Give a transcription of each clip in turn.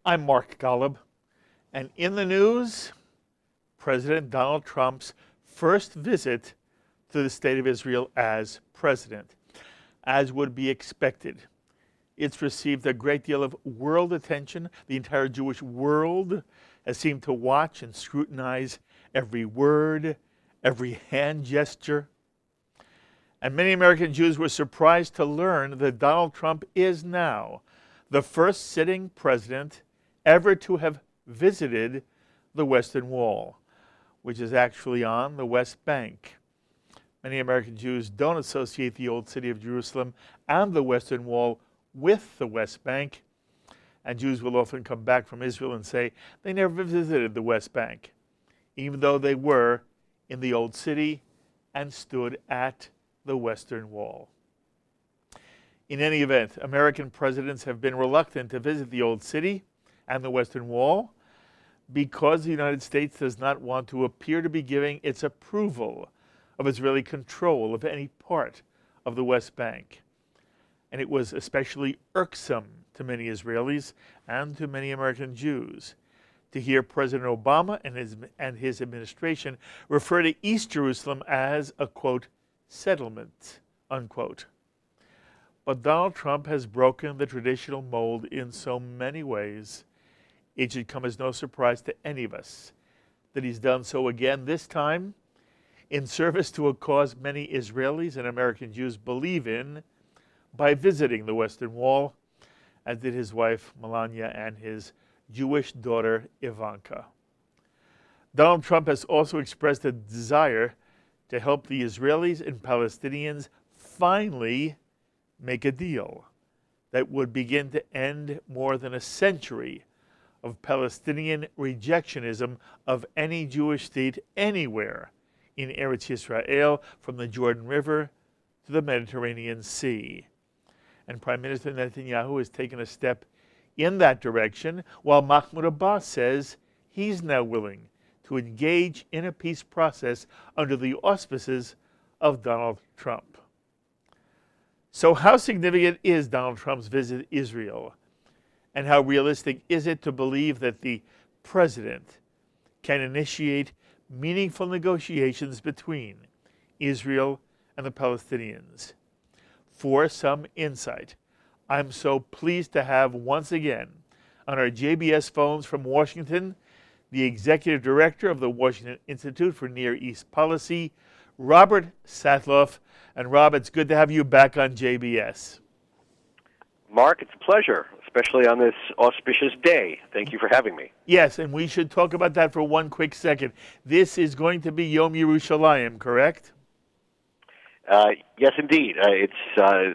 I'm Mark Golub, and in the news, President Donald Trump's first visit to the State of Israel as president. As would be expected, it's received a great deal of world attention. The entire Jewish world has seemed to watch and scrutinize every word, every hand gesture. And many American Jews were surprised to learn that Donald Trump is now the first sitting president ever to have visited the Western Wall, which is actually on the West Bank. Many American Jews don't associate the old city of Jerusalem and the Western Wall with the West Bank, and Jews will often come back from Israel and say they never visited the West Bank, even though they were in the old city and stood at the Western Wall. In any event, American presidents have been reluctant to visit the old city and the Western Wall because the United States does not want to appear to be giving its approval of Israeli control of any part of the West Bank. And it was especially irksome to many Israelis and to many American Jews to hear President Obama and his administration refer to East Jerusalem as a, quote, settlement, unquote. But Donald Trump has broken the traditional mold in so many ways, it should come as no surprise to any of us that he's done so again, this time in service to a cause many Israelis and American Jews believe in, by visiting the Western Wall, as did his wife Melania and his Jewish daughter Ivanka. Donald Trump has also expressed a desire to help the Israelis and Palestinians finally make a deal that would begin to end more than a century of Palestinian rejectionism of any Jewish state anywhere in Eretz Yisrael, from the Jordan River to the Mediterranean Sea. And Prime Minister Netanyahu has taken a step in that direction, while Mahmoud Abbas says he's now willing to engage in a peace process under the auspices of Donald Trump. So how significant is Donald Trump's visit to Israel? And how realistic is it to believe that the president can initiate meaningful negotiations between Israel and the Palestinians? For some insight, I'm so pleased to have once again on our JBS phones from Washington, the Executive Director of the Washington Institute for Near East Policy, Robert Satloff. And Rob, it's good to have you back on JBS. Mark, it's a pleasure, especially on this auspicious day. Thank you for having me. Yes, and we should talk about that for one quick second. This is going to be Yom Yerushalayim, correct? Yes, indeed. It's,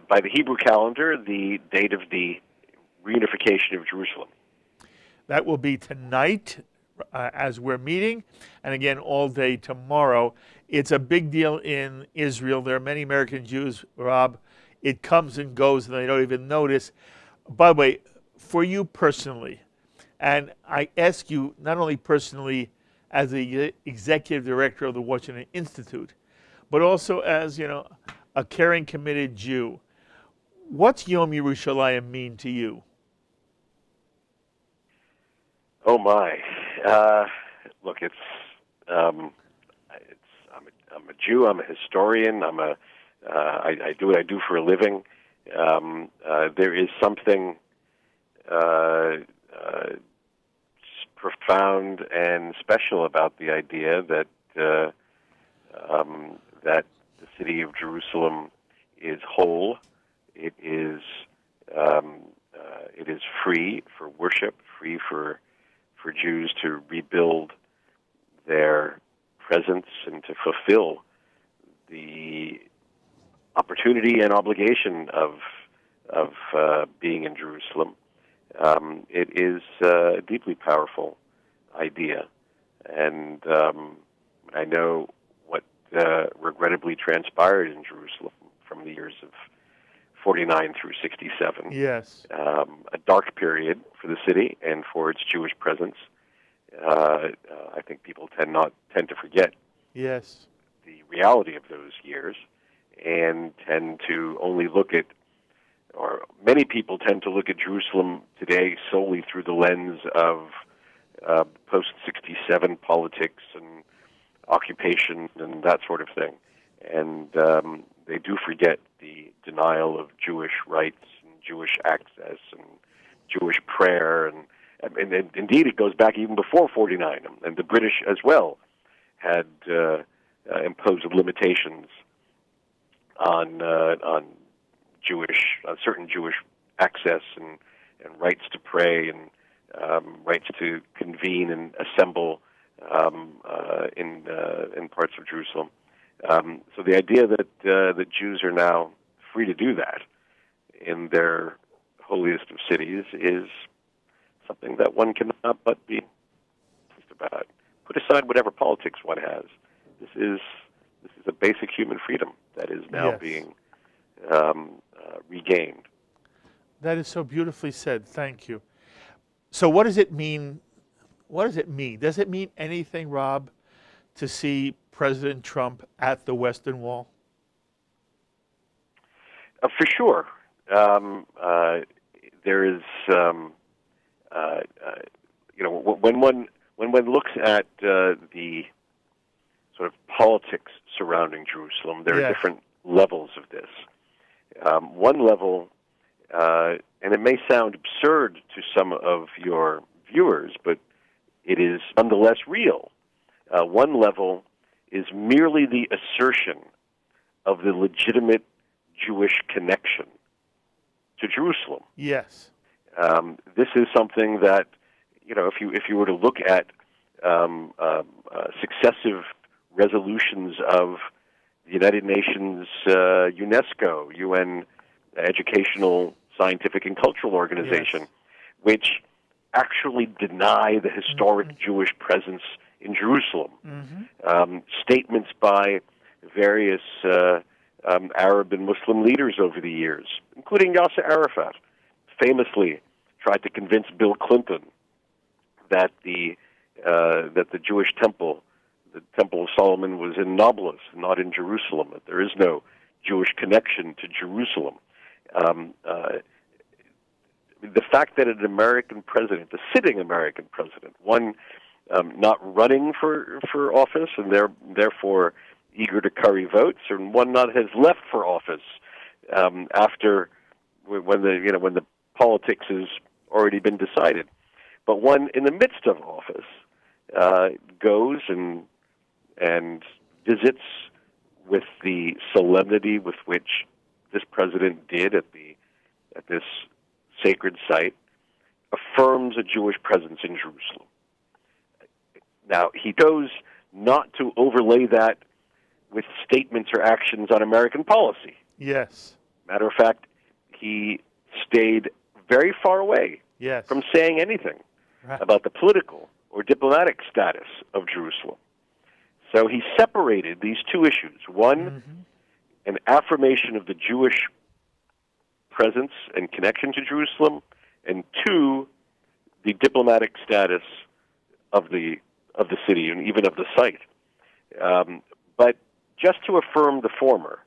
by the Hebrew calendar, the date of the reunification of Jerusalem. That will be tonight as we're meeting, and again all day tomorrow. It's a big deal in Israel. There are many American Jews, Rob. It comes and goes, and they don't even notice. By the way, for you personally, and I ask you not only personally as the Executive Director of the Washington Institute, but also as, a caring, committed Jew, what's Yom Yerushalayim mean to you? Oh my! Look, I'm a Jew. I'm a historian. I do what I do for a living. There is something profound and special about the idea that that the city of Jerusalem is whole. It is free for worship, free for Jews to rebuild their presence and to fulfill the opportunity and obligation of being in Jerusalem. It is a deeply powerful idea, and I know what regrettably transpired in Jerusalem from the years of 49 through 67. Yes. A dark period for the city and for its Jewish presence. I think people tend to forget Yes. the reality of those years and tend to only look at or many people tend to look at Jerusalem today solely through the lens of post-67 politics and occupation and that sort of thing. And they do forget the denial of Jewish rights and Jewish access and Jewish prayer. And indeed, it goes back even before 49. And the British as well had imposed limitations on certain Jewish access and rights to pray and rights to convene and assemble in parts of Jerusalem. So the idea that Jews are now free to do that in their holiest of cities is something that one cannot but be pleased about. Put aside whatever politics one has. This is a basic human freedom that is now being regained. That is so beautifully said. Thank you. So what does it mean? What does it mean? Does it mean anything, Rob, to see President Trump at the Western Wall? For sure. There is, when one looks at the sort of politics surrounding Jerusalem, there are different levels of this. One level, and it may sound absurd to some of your viewers, but it is nonetheless real. One level is merely the assertion of the legitimate Jewish connection to Jerusalem. Yes. This is something that, if you were to look at successive resolutions of the United Nations, UNESCO, UN Educational, Scientific, and Cultural Organization, which actually deny the historic Jewish presence in Jerusalem. Statements by various Arab and Muslim leaders over the years, including Yasser Arafat, famously tried to convince Bill Clinton that the Jewish temple, the Temple of Solomon, was in Nablus, not in Jerusalem, that there is no Jewish connection to Jerusalem. The fact that an American president, a sitting American president, one not running for office and therefore eager to curry votes, and one not has left for office after when the politics has already been decided, but one in the midst of office goes and visits with the solemnity with which this president did at this sacred site, affirms a Jewish presence in Jerusalem. Now, he goes not to overlay that with statements or actions on American policy. Yes. Matter of fact, he stayed very far away from saying anything about the political or diplomatic status of Jerusalem. So he separated these two issues. One, an affirmation of the Jewish presence and connection to Jerusalem, and two, the diplomatic status of the city and even of the site. But just to affirm the former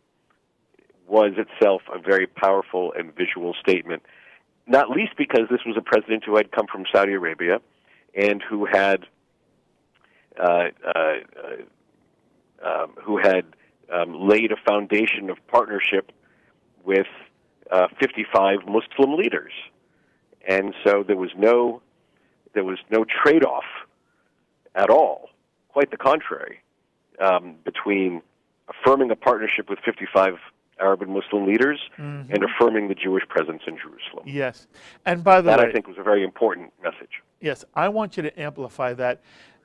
was itself a very powerful and visual statement, not least because this was a president who had come from Saudi Arabia and who had laid a foundation of partnership with 55 Muslim leaders, and so there was no trade-off at all. Quite the contrary, between affirming a partnership with 55 Arab and Muslim leaders and affirming the Jewish presence in Jerusalem. Yes, and by the way, that I think was a very important message. Yes, I want you to amplify that.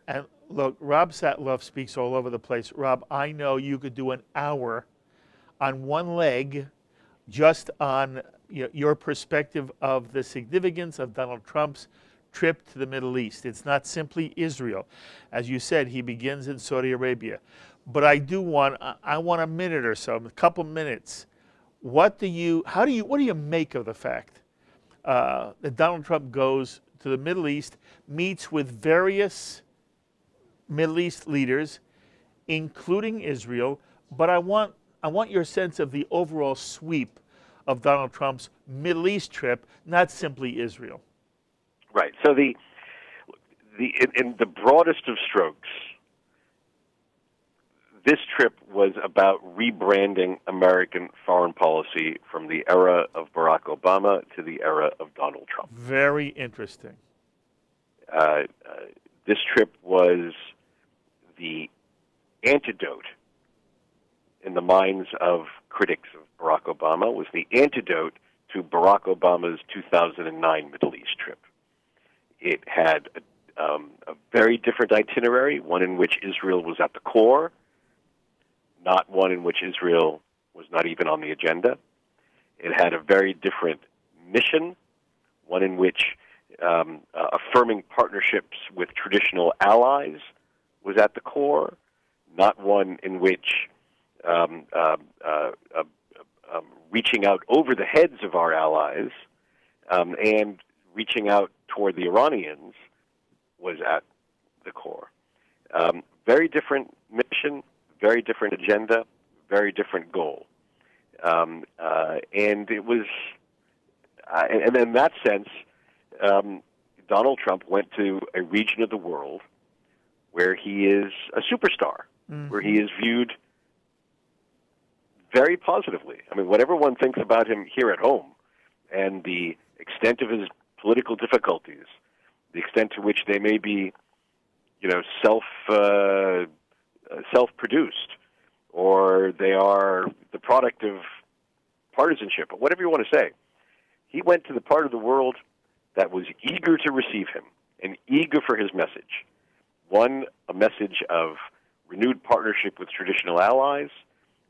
And look, Rob Satloff speaks all over the place. Rob, I know you could do an hour on one leg just on your perspective of the significance of Donald Trump's trip to the Middle East. It's not simply Israel. As you said, he begins in Saudi Arabia. But I want a minute or so, a couple minutes. What do you make of the fact that Donald Trump goes to the Middle East, meets with various Middle East leaders, including Israel, but I want your sense of the overall sweep of Donald Trump's Middle East trip, not simply Israel. Right. So in the broadest of strokes, this trip was about rebranding American foreign policy from the era of Barack Obama to the era of Donald Trump. Very interesting. This trip was the antidote in the minds of critics of Barack Obama, was the antidote to Barack Obama's 2009 Middle East trip. It had a very different itinerary, one in which Israel was at the core, not one in which Israel was not even on the agenda. It had a very different mission, one in which affirming partnerships with traditional allies was at the core, not one in which reaching out over the heads of our allies and reaching out toward the Iranians was at the core. Very different mission, very different agenda, very different goal. And it was, and in that sense, Donald Trump went to a region of the world where he is a superstar, where he is viewed very positively. I mean, whatever one thinks about him here at home and the extent of his political difficulties, the extent to which they may be, self-produced, or they are the product of partisanship, or whatever you want to say. He went to the part of the world that was eager to receive him and eager for his message. One, a message of renewed partnership with traditional allies,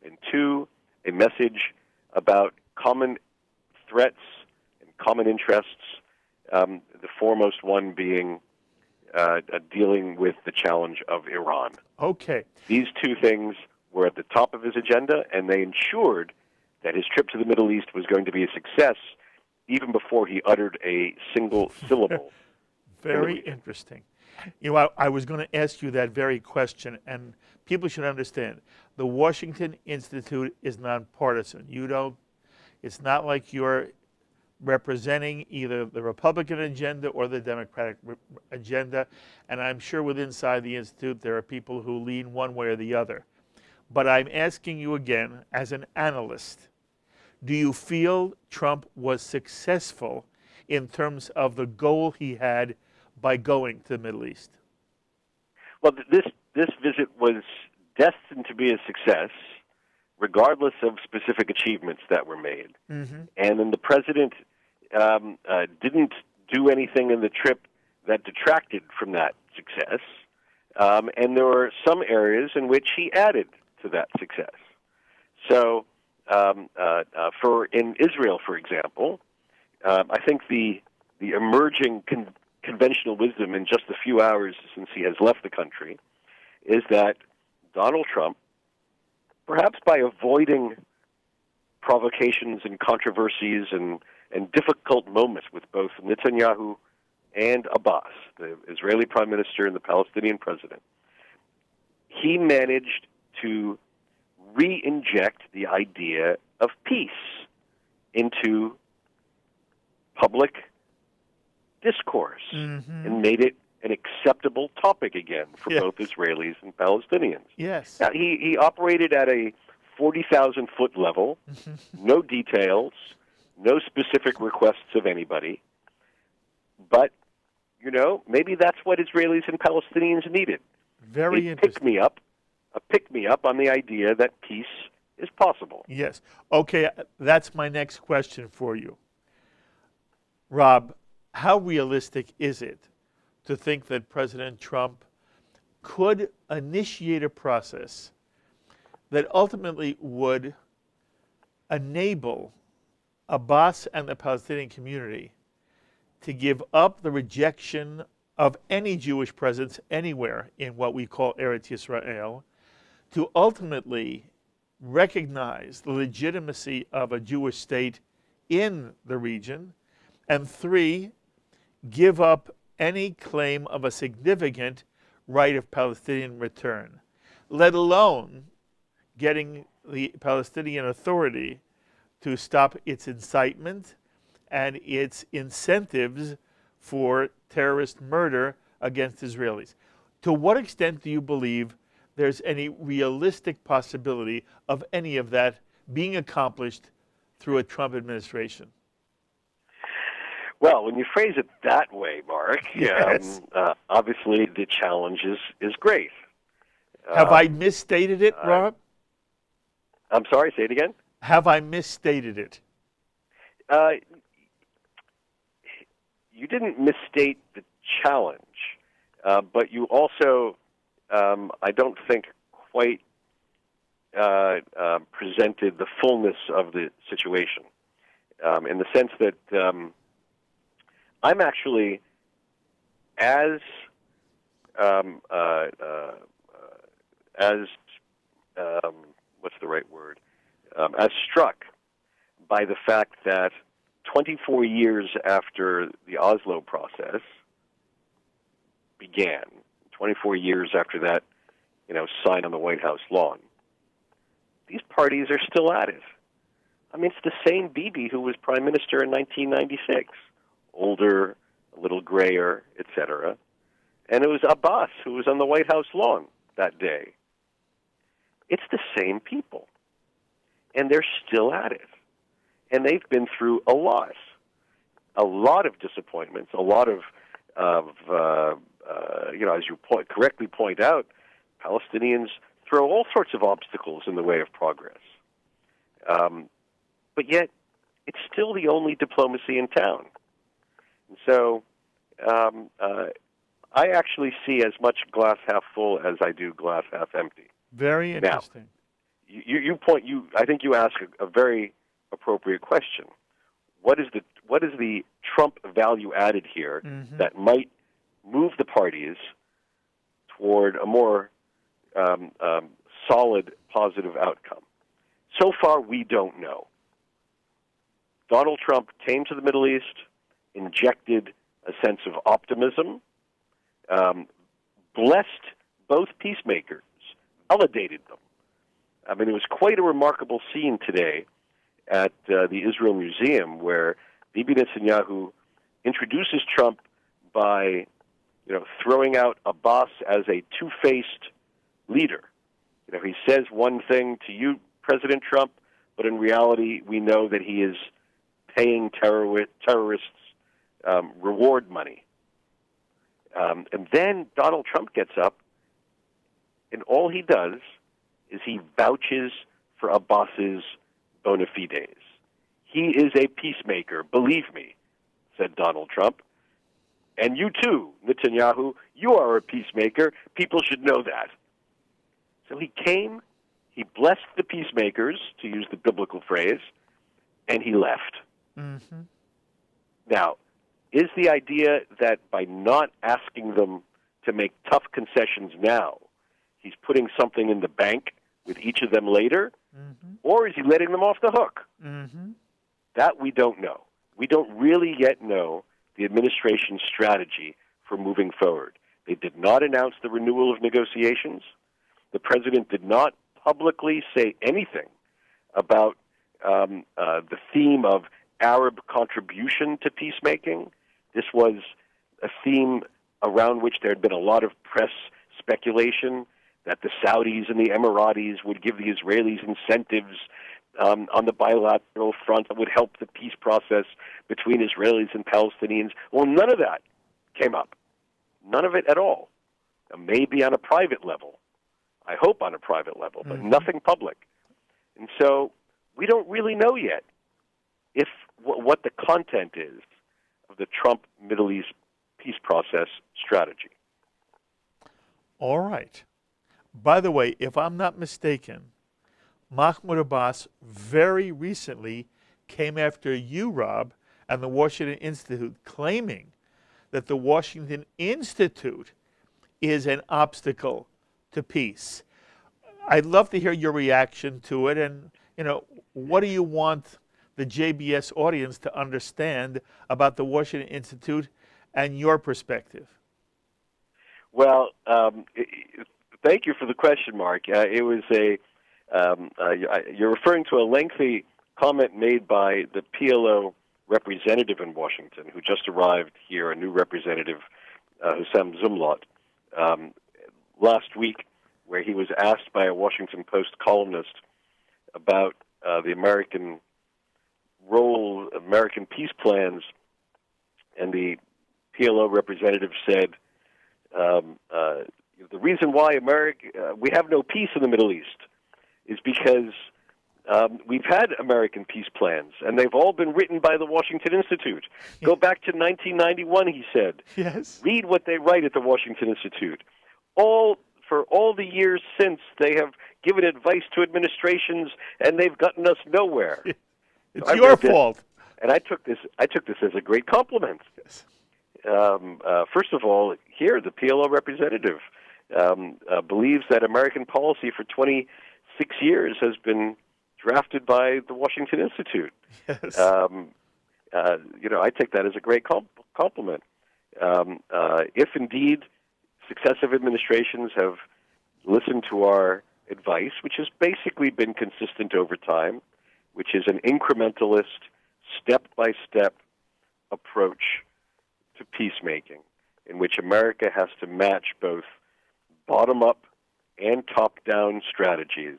and two, a message about common threats and common interests, the foremost one being dealing with the challenge of Iran. Okay. These two things were at the top of his agenda, and they ensured that his trip to the Middle East was going to be a success even before he uttered a single syllable. Very interesting. I was going to ask you that very question, and people should understand, the Washington Institute is nonpartisan. It's not like you're representing either the Republican agenda or the Democratic agenda, and I'm sure inside the Institute there are people who lean one way or the other. But I'm asking you again, as an analyst, do you feel Trump was successful in terms of the goal he had by going to the Middle East? Well, this visit was destined to be a success, regardless of specific achievements that were made. Mm-hmm. And then the president didn't do anything in the trip that detracted from that success. And there were some areas in which he added to that success. So, in Israel, for example, I think the emerging conventional wisdom in just a few hours since he has left the country is that Donald Trump, perhaps by avoiding provocations and controversies and difficult moments with both Netanyahu and Abbas, the Israeli prime minister and the Palestinian president, he managed to re-inject the idea of peace into public discourse and made it an acceptable topic again for both Israelis and Palestinians. Yes. Now, he operated at a 40,000-foot level, no details, no specific requests of anybody. But, maybe that's what Israelis and Palestinians needed. Very interesting. A pick-me-up on the idea that peace is possible. Yes. Okay, that's my next question for you. Rob, how realistic is it to think that President Trump could initiate a process that ultimately would enable Abbas and the Palestinian community to give up the rejection of any Jewish presence anywhere in what we call Eretz Yisrael, to ultimately recognize the legitimacy of a Jewish state in the region, and three, give up any claim of a significant right of Palestinian return, let alone getting the Palestinian Authority to stop its incitement and its incentives for terrorist murder against Israelis. To what extent do you believe there's any realistic possibility of any of that being accomplished through a Trump administration? Well, when you phrase it that way, Mark, Yes. obviously the challenge is great. Have I misstated it, Rob? I'm sorry, say it again? Have I misstated it? You didn't misstate the challenge, but you also, I don't think, quite presented the fullness of the situation, in the sense that I'm actually as what's the right word? As struck by the fact that 24 years after the Oslo process began, 24 years after that, sign on the White House lawn, these parties are still at it. I mean, it's the same Bibi who was prime minister in 1996, older, a little grayer, etc. And it was Abbas who was on the White House lawn that day. It's the same people, and they're still at it. And they've been through a lot of disappointments, a lot of as you correctly point out, Palestinians throw all sorts of obstacles in the way of progress. But yet, it's still the only diplomacy in town. And so, I actually see as much glass half full as I do glass half empty. Very interesting. Now, I think you ask a very appropriate question. What is the Trump value added here that might move the parties toward a more solid, positive outcome? So far, we don't know. Donald Trump came to the Middle East, injected a sense of optimism, blessed both peacemakers, validated them. I mean, it was quite a remarkable scene today at the Israel Museum where Bibi Netanyahu introduces Trump by, throwing out Abbas as a two-faced leader. He says one thing to you, President Trump, but in reality, we know that he is paying terrorists reward money. And then Donald Trump gets up, and all he does is he vouches for Abbas's bona fides. He is a peacemaker, believe me, said Donald Trump. And you too, Netanyahu, you are a peacemaker. People should know that. So he came, he blessed the peacemakers, to use the biblical phrase, and he left. Mm-hmm. Now, is the idea that by not asking them to make tough concessions now, he's putting something in the bank with each of them later? Mm-hmm. Or is he letting them off the hook? Mm-hmm. That we don't know. We don't really yet know the administration's strategy for moving forward. They did not announce the renewal of negotiations. The president did not publicly say anything about the theme of Arab contribution to peacemaking. This was a theme around which there had been a lot of press speculation that the Saudis and the Emiratis would give the Israelis incentives on the bilateral front that would help the peace process between Israelis and Palestinians. Well, none of that came up. None of it at all. Maybe on a private level. I hope on a private level, but nothing public. And so we don't really know yet if what the content is of the Trump Middle East peace process strategy. All right. By the way, if I'm not mistaken, Mahmoud Abbas very recently came after you, Rob, and the Washington Institute, claiming that the Washington Institute is an obstacle to peace. I'd love to hear your reaction to it, and what do you want the JBS audience to understand about the Washington Institute and your perspective? Well, thank you for the question, Mark. It was you're referring to a lengthy comment made by the PLO representative in Washington, who just arrived here, a new representative, Hussam Zumlaut, last week, where he was asked by a Washington Post columnist about the American role, American peace plans, and the PLO representative said, the reason why we have no peace in the Middle East is because we've had American peace plans, and they've all been written by the Washington Institute. Go back to 1991, he said. Yes. Read what they write at the Washington Institute. For all the years since, they have given advice to administrations, and they've gotten us nowhere. It's your fault. And I took this as a great compliment. Yes. First of all, here, the PLO representative believes that American policy for 26 years has been drafted by the Washington Institute. Yes. I take that as a great compliment. If indeed successive administrations have listened to our advice, which has basically been consistent over time, which is an incrementalist, step-by-step approach to peacemaking, in which America has to match both bottom-up and top-down strategies,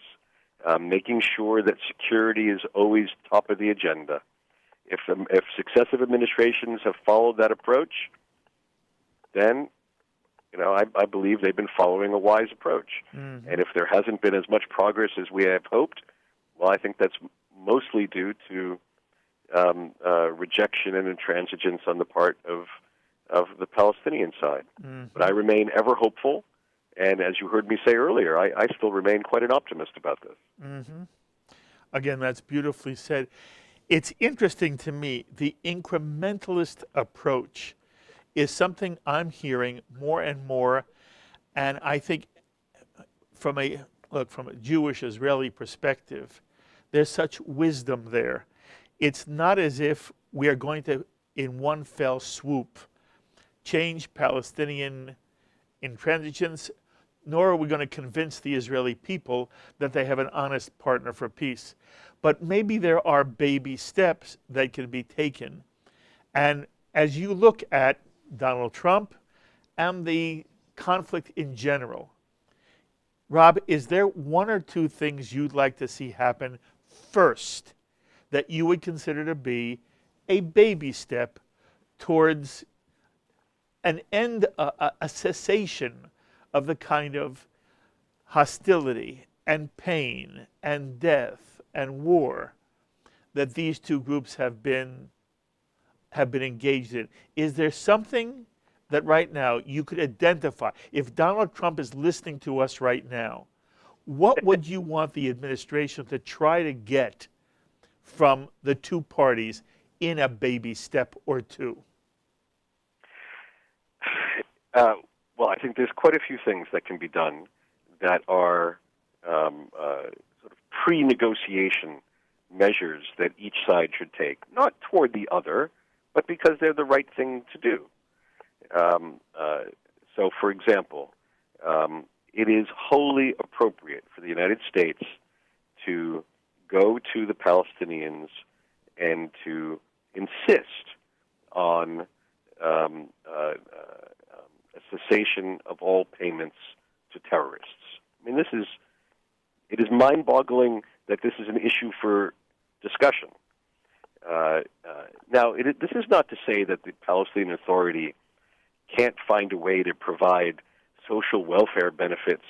making sure that security is always top of the agenda. If successive administrations have followed that approach, then I believe they've been following a wise approach. Mm-hmm. And if there hasn't been as much progress as we have hoped, well, I think that's mostly due to rejection and intransigence on the part of the Palestinian side. Mm-hmm. But I remain ever hopeful, and as you heard me say earlier, I still remain quite an optimist about this. Mm-hmm. Again, that's beautifully said. It's interesting to me, the incrementalist approach is something I'm hearing more and more, and I think from a Jewish Israeli perspective, there's such wisdom there. It's not as if we are going to, in one fell swoop, change Palestinian intransigence, nor are we going to convince the Israeli people that they have an honest partner for peace. But maybe there are baby steps that can be taken. And as you look at Donald Trump and the conflict in general, Rob, is there one or two things you'd like to see happen first that you would consider to be a baby step towards an end, a cessation of the kind of hostility and pain and death and war that these two groups have been engaged in? Is there something that right now you could identify? If Donald Trump is listening to us right now, what would you want the administration to try to get from the two parties in a baby step or two? Well, I think there's quite a few things that can be done that are sort of pre-negotiation measures that each side should take, not toward the other, but because they're the right thing to do. So, for example, it is wholly appropriate for the United States to go to the Palestinians and to insist on a cessation of all payments to terrorists. I mean, it is mind-boggling that this is an issue for discussion. Now, this is not to say that the Palestinian Authority can't find a way to provide social welfare benefits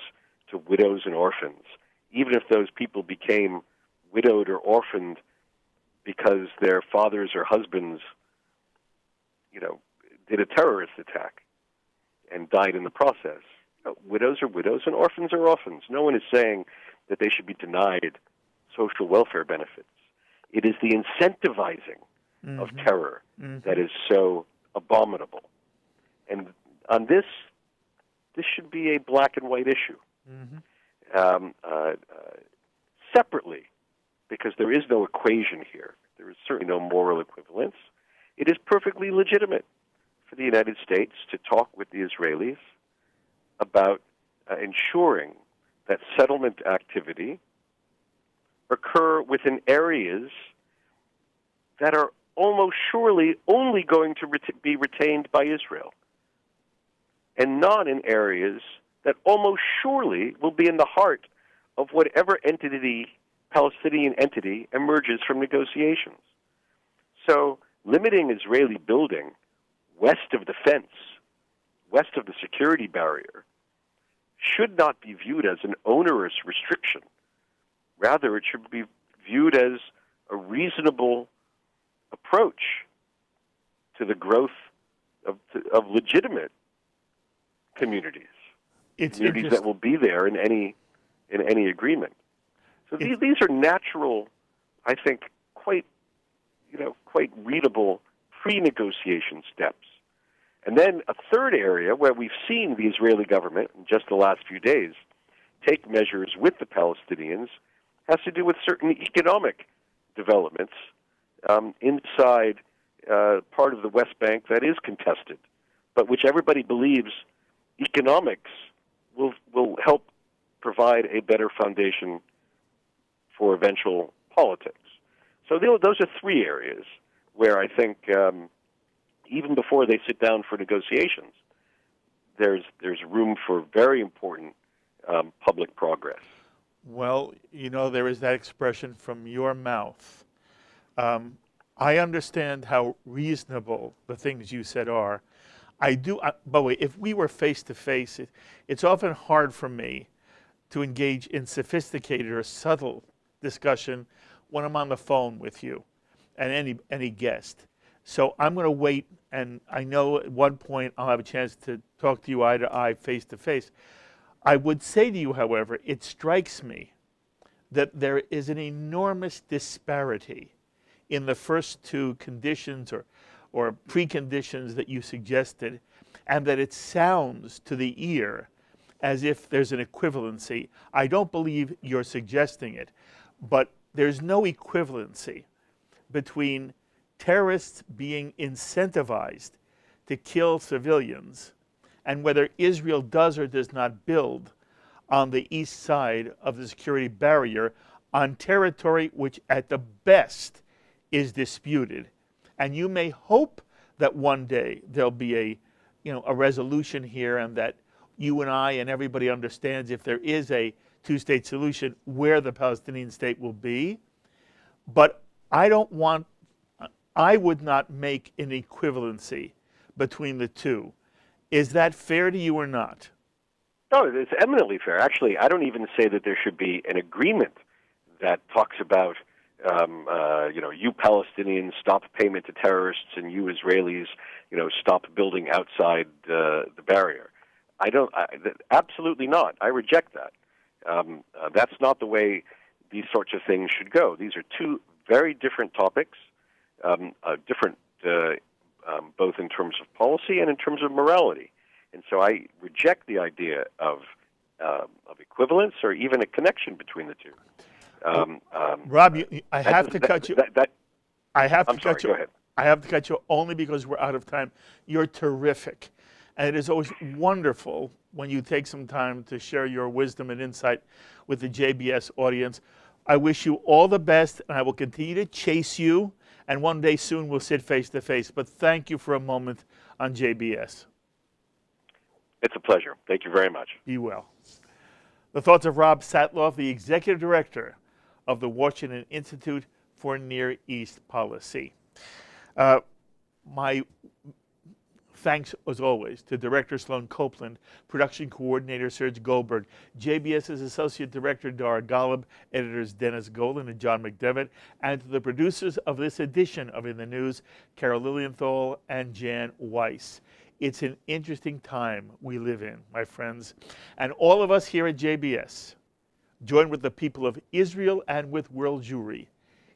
to widows and orphans, even if those people became widowed or orphaned because their fathers or husbands, did a terrorist attack and died in the process. Widows are widows and orphans are orphans. No one is saying that they should be denied social welfare benefits. It is the incentivizing of terror that is so abominable. And on this should be a black and white issue. Separately, because there is no equation here, there is certainly no moral equivalence, it is perfectly legitimate for the United States to talk with the Israelis about ensuring that settlement activity occur within areas that are almost surely only going to be retained by Israel, and not in areas that almost surely will be in the heart of whatever Palestinian entity emerges from negotiations. So limiting Israeli building west of the fence, west of the security barrier, should not be viewed as an onerous restriction. Rather, it should be viewed as a reasonable approach to the growth of legitimate communities, communities that will be there in any agreement. So these are natural, I think, quite readable pre-negotiation steps. And then a third area where we've seen the Israeli government in just the last few days take measures with the Palestinians has to do with certain economic developments inside part of the West Bank that is contested, but which everybody believes economics will help provide a better foundation for eventual politics. So those are three areas where I think even before they sit down for negotiations, there's room for very important public progress. Well, there is that expression from your mouth. I understand how reasonable the things you said are. By the way, if we were face to face, it's often hard for me to engage in sophisticated or subtle discussion when I'm on the phone with you and any guest. So I'm going to wait, and I know at one point I'll have a chance to talk to you eye to eye, face to face. I would say to you, however, it strikes me that there is an enormous disparity in the first two conditions or preconditions that you suggested, and that it sounds to the ear as if there's an equivalency. I don't believe you're suggesting it, but there's no equivalency between terrorists being incentivized to kill civilians and whether Israel does or does not build on the east side of the security barrier on territory which at the best is disputed. And you may hope that one day there'll be a resolution here, and that you and I and everybody understands if there is a two-state solution where the Palestinian state will be. But I would not make an equivalency between the two. Is that fair to you or not? No, it's eminently fair. Actually, I don't even say that there should be an agreement that talks about, you Palestinians stop payment to terrorists and you Israelis, stop building outside the barrier. Absolutely not. I reject that. That's not the way these sorts of things should go. These are two very different topics, different both in terms of policy and in terms of morality. And so I reject the idea of equivalence or even a connection between the two. Rob, I have to cut you. I have to cut you. Go ahead. I have to cut you only because we're out of time. You're terrific. And it is always wonderful when you take some time to share your wisdom and insight with the JBS audience. I wish you all the best, and I will continue to chase you, and one day soon we'll sit face to face. But thank you for a moment on JBS. It's a pleasure. Thank you very much. Be well. The thoughts of Rob Satloff, the Executive Director of the Washington Institute for Near East Policy. My thanks, as always, to Director Sloan Copeland, Production Coordinator Serge Goldberg, JBS's Associate Director Dara Golub, Editors Dennis Golan and John McDevitt, and to the producers of this edition of In the News, Carol Lilienthal and Jan Weiss. It's an interesting time we live in, my friends. And all of us here at JBS join with the people of Israel and with World Jewry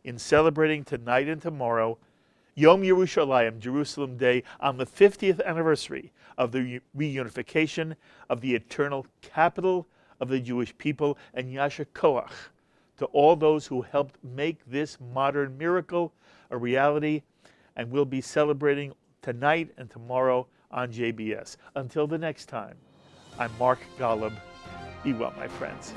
in celebrating tonight and tomorrow Yom Yerushalayim, Jerusalem Day, on the 50th anniversary of the reunification of the eternal capital of the Jewish people, and Yasher Koach to all those who helped make this modern miracle a reality. And we'll be celebrating tonight and tomorrow on JBS. Until the next time, I'm Mark Golub. Be well, my friends.